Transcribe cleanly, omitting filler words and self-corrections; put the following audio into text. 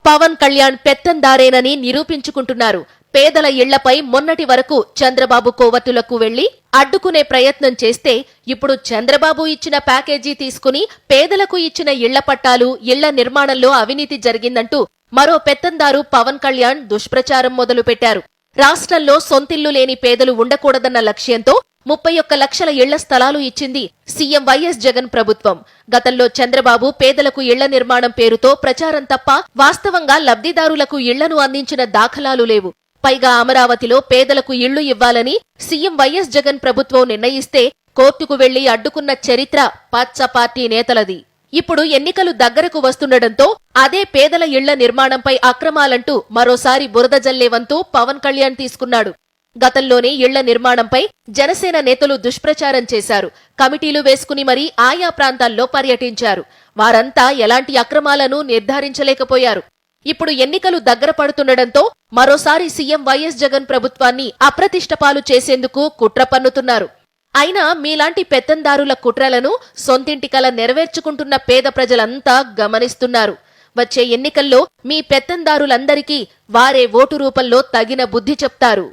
పవన్ కళ్యాణ్ పెత్తందారేనని నిరూపించుకుంటున్నారు. పేదల ఇళ్లపై మొన్నటి వరకు చంద్రబాబు కోవతులకు వెళ్లి అడ్డుకునే ప్రయత్నం చేస్తే ఇప్పుడు చంద్రబాబు ఇచ్చిన ప్యాకేజీ తీసుకుని పేదలకు ఇచ్చిన ఇళ్ల పట్టాలు, ఇళ్ల నిర్మాణంలో అవినీతి జరిగిందంటూ మరో పెత్తందారు పవన్ కళ్యాణ్ దుష్ప్రచారం మొదలుపెట్టారు. రాష్ట్రంలో సొంతిల్లు లేని పేదలు ఉండకూడదన్న లక్ష్యంతో 31 లక్షల ఇళ్ల స్థలాలు ఇచ్చింది సీఎం వైఎస్ జగన్ ప్రభుత్వం. గతంలో చంద్రబాబు పేదలకు ఇళ్ల నిర్మాణం పేరుతో ప్రచారం తప్ప వాస్తవంగా లబ్ధిదారులకు ఇళ్లను అందించిన దాఖలాలు లేవు. పైగా అమరావతిలో పేదలకు ఇళ్లు ఇవ్వాలని సీఎం వైఎస్ జగన్ ప్రభుత్వం నిర్ణయిస్తే కోర్టుకు వెళ్లి అడ్డుకున్న చరిత్ర పచ్చ పార్టీ నేతలది. ఇప్పుడు ఎన్నికలు దగ్గరకు వస్తుండటంతో అదే పేదల ఇళ్ల నిర్మాణంపై అక్రమాలంటూ మరోసారి బురద జల్లే వంతు పవన్ కళ్యాణ్ తీసుకున్నాడు. గతంలోనే ఇళ్ల నిర్మాణంపై జనసేన నేతలు దుష్ప్రచారం చేశారు. కమిటీలు వేసుకుని మరీ ఆయా ప్రాంతాల్లో పర్యటించారు. వారంతా ఎలాంటి అక్రమాలను నిర్ధారించలేకపోయారు. ఇప్పుడు ఎన్నికలు దగ్గర పడుతుండటంతో మరోసారి సీఎం వైఎస్ జగన్ ప్రభుత్వాన్ని అప్రతిష్టపాలు చేసేందుకు కుట్ర పన్నుతున్నారు. అయినా మీలాంటి పెత్తందారుల కుట్రలను సొంతింటి కల నెరవేర్చుకుంటున్న పేద ప్రజలంతా గమనిస్తున్నారు. వచ్చే ఎన్నికల్లో మీ పెత్తందారులందరికీ వారే ఓటు రూపంలో తగిన బుద్ధి చెప్తారు.